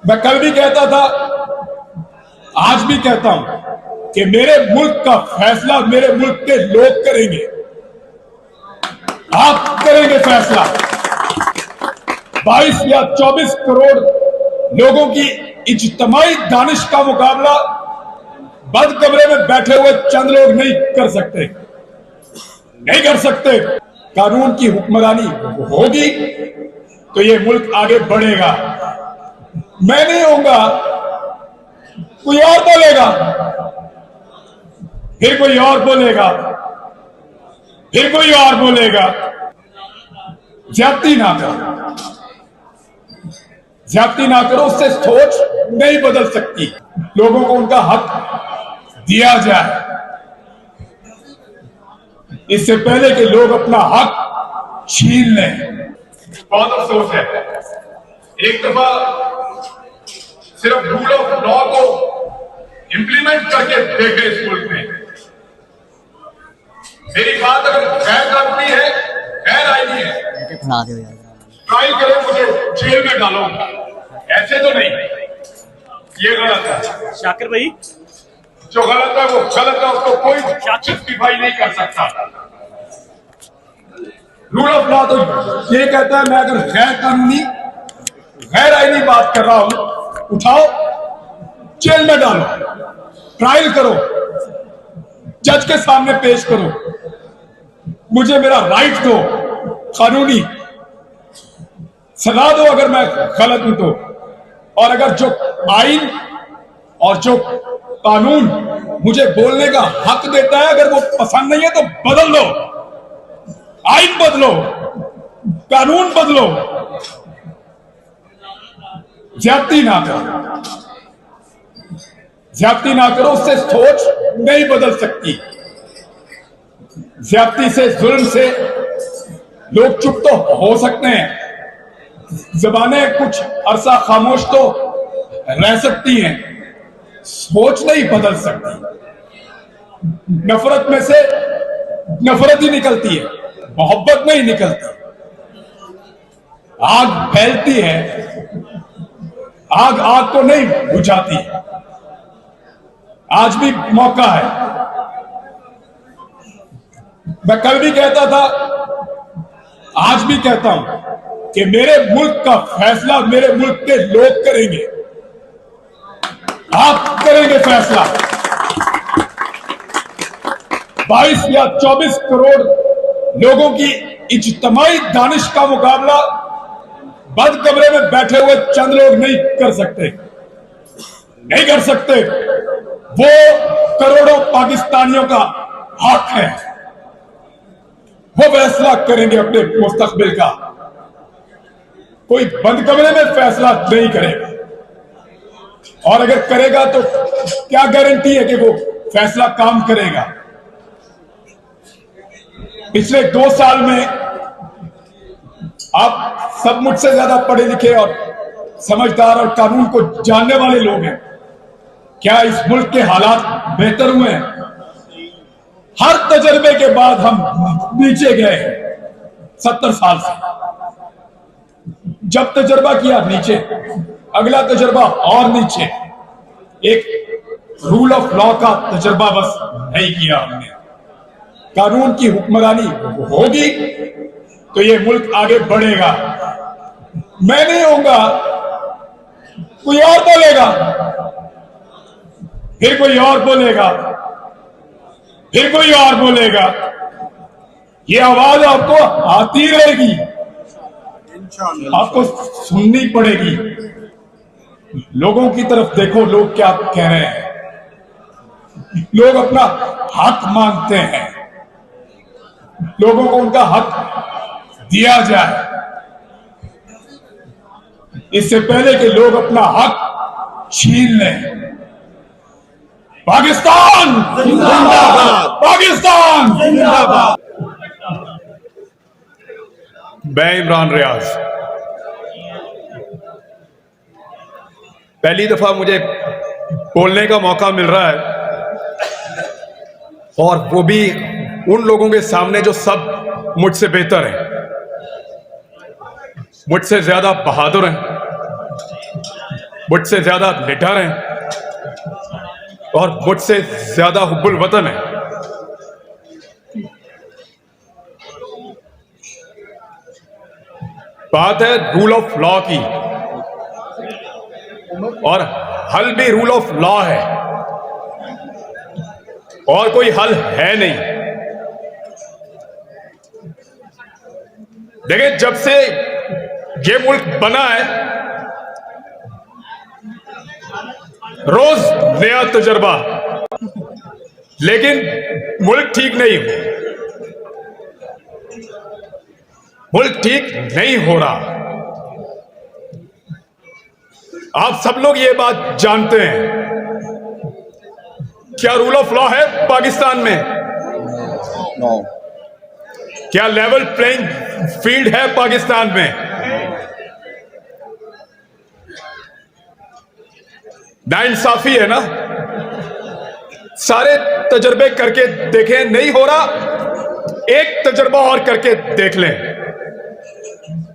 मैं कल भी कहता था, आज भी कहता हूं कि मेरे मुल्क का फैसला मेरे मुल्क के लोग करेंगे। आप करेंगे फैसला। 22 या 24 करोड़ लोगों की इज्तिमाई दानिश का मुकाबला बंद कमरे में बैठे हुए चंद लोग नहीं कर सकते, नहीं कर सकते। कानून की हुक्मरानी होगी तो ये मुल्क आगे बढ़ेगा। मैं नहीं होऊंगा, कोई और बोलेगा, फिर कोई और बोलेगा, फिर कोई और बोलेगा। ज्यादती ना करो, ज्यादती ना करो, उससे सोच नहीं बदल सकती। लोगों को उनका हक दिया जाए, इससे पहले कि लोग अपना हक छीन लें। बहुत अफसोस है, एक दफा सिर्फ रूल ऑफ लॉ को इंप्लीमेंट करके देखे इस मुल्क में। मेरी बात अगर गैर कानूनी है, गैर आईनी है, ट्राई करें, मुझे जेल में डालो, ऐसे तो नहीं। ये गलत है शाकिर भाई, जो गलत है वो गलत है, उसको कोई जस्टिफाई नहीं कर सकता। रूल ऑफ लॉ तो ये कहता है, मैं अगर गैर कानूनी गैर आईनी बात कर रहा हूं, उठाओ, जेल में डालो, ट्रायल करो, जज के सामने पेश करो, मुझे मेरा राइट दो, कानूनी सजा दो अगर मैं गलत हूं तो। और अगर जो आइन और जो कानून मुझे बोलने का हक देता है, अगर वो पसंद नहीं है तो बदल लो, आइन बदलो, कानून बदलो। ज्यादती ना करो, ज्यादती ना करो, उससे सोच नहीं बदल सकती। ज्यादती से, जुल्म से लोग चुप तो हो सकते हैं, जबानें कुछ अरसा खामोश तो रह सकती हैं, सोच नहीं बदल सकती। नफरत में से नफरत ही निकलती है, मोहब्बत नहीं निकलती। आग फैलती है, आग आग को नहीं बुझाती। आज भी मौका है। मैं कल भी कहता था, आज भी कहता हूं कि मेरे मुल्क का फैसला मेरे मुल्क के लोग करेंगे। आप करेंगे फैसला। 22 या 24 करोड़ लोगों की इज्तिमाई दानिश का मुकाबला बंद कमरे में बैठे हुए चंद लोग नहीं कर सकते, नहीं कर सकते। वो करोड़ों पाकिस्तानियों का हक है, वो फैसला करेंगे अपने मुस्तकबिल का। कोई बंद कमरे में फैसला नहीं करेगा, और अगर करेगा तो क्या गारंटी है कि वो फैसला काम करेगा। पिछले 2 साल में आप सब मुझसे ज्यादा पढ़े लिखे और समझदार और कानून को जानने वाले लोग हैं। क्या इस मुल्क के हालात बेहतर हुए हैं? हर तजर्बे के बाद हम नीचे गए हैं। 70 साल से जब तजर्बा किया नीचे, अगला तजर्बा और नीचे। एक रूल ऑफ लॉ का तजर्बा बस नहीं किया हमने। कानून की हुक्मरानी होगी तो ये मुल्क आगे बढ़ेगा। मैं नहीं होऊंगा, कोई और बोलेगा, फिर कोई और बोलेगा, फिर कोई और बोलेगा। ये आवाज आपको आती रहेगी, आपको सुननी पड़ेगी। लोगों की तरफ देखो, लोग क्या कह रहे हैं। लोग अपना हक मांगते हैं, लोगों को उनका हक दिया जाए, इससे पहले कि लोग अपना हक छीन लें। पाकिस्तान जिंदाबाद, पाकिस्तान जिंदाबाद। मैं इमरान रियाज, पहली दफा मुझे बोलने का मौका मिल रहा है, और वो भी उन लोगों के सामने जो सब मुझसे बेहतर हैं, मुझसे ज्यादा बहादुर हैं, मुझसे ज्यादा निडर हैं और मुझसे ज्यादा हुब्बुल वतन है। बात है रूल ऑफ लॉ की, और हल भी रूल ऑफ लॉ है, और कोई हल है नहीं। देखिए, जब से ये मुल्क बना है, रोज नया तजर्बा, लेकिन मुल्क ठीक नहीं हो, मुल्क ठीक नहीं हो रहा। आप सब लोग ये बात जानते हैं। क्या रूल ऑफ लॉ है पाकिस्तान में? नो। क्या लेवल प्लेइंग फील्ड है पाकिस्तान में? नाइंसाफी है ना। सारे तजर्बे करके देखें, नहीं हो रहा, एक तजर्बा और करके देख लें।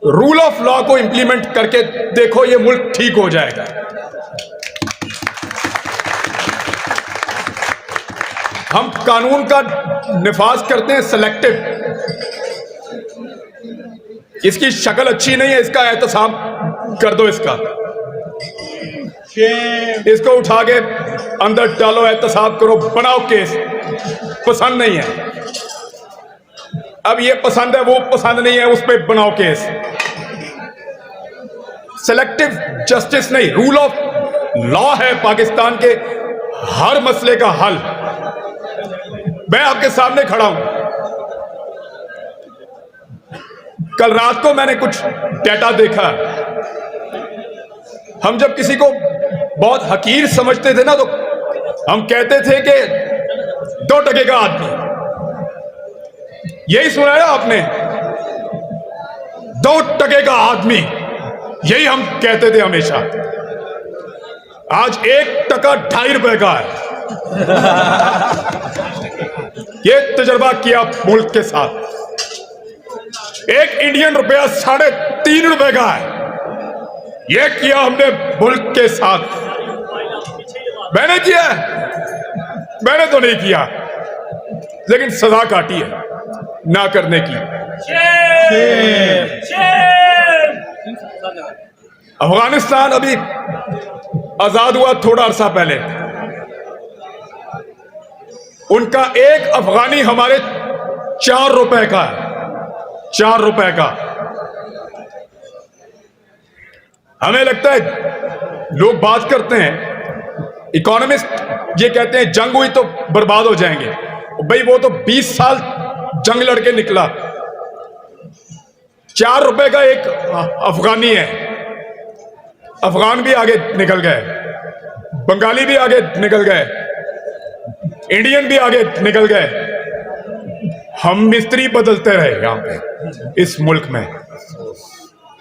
रूल ऑफ लॉ को इंप्लीमेंट करके देखो, ये मुल्क ठीक हो जाएगा। हम कानून का निफाज करते हैं सेलेक्टिव। इसकी शक्ल अच्छी नहीं है, इसका एहतसाब कर दो। इसको उठा के अंदर डालो, एहतसाब करो, बनाओ केस। पसंद नहीं है, अब ये पसंद है, वो पसंद नहीं है, उस पर बनाओ केस। सेलेक्टिव जस्टिस नहीं, रूल ऑफ लॉ है पाकिस्तान के हर मसले का हल। मैं आपके सामने खड़ा हूं। कल रात को मैंने कुछ डेटा देखा। हम जब किसी को बहुत हकीर समझते थे ना, तो हम कहते थे कि 2 टके का आदमी। यही सुना है आपने, 2 टके का आदमी, यही हम कहते थे हमेशा। आज 1 टका 2.5 रुपए का है। ये तजर्बा किया मुल्क के साथ। 1 इंडियन रुपया 3.5 रुपए का है। ये किया हमने मुल्क के साथ। मैंने किया है? मैंने तो नहीं किया, लेकिन सजा काटी है ना करने की। अफगानिस्तान अभी आजाद हुआ थोड़ा अरसा पहले। उनका 1 अफगानी हमारे 4 रुपए का है। 4 रुपए का। हमें लगता है, लोग बात करते हैं, इकोनॉमिस्ट ये कहते हैं जंग हुई तो बर्बाद हो जाएंगे। भाई, वो तो 20 साल जंग लड़के निकला। 4 रुपए का 1 अफगानी है। अफगान भी आगे निकल गए, बंगाली भी आगे निकल गए, इंडियन भी आगे निकल गए। हम मिस्त्री बदलते रहे यहां पे, इस मुल्क में।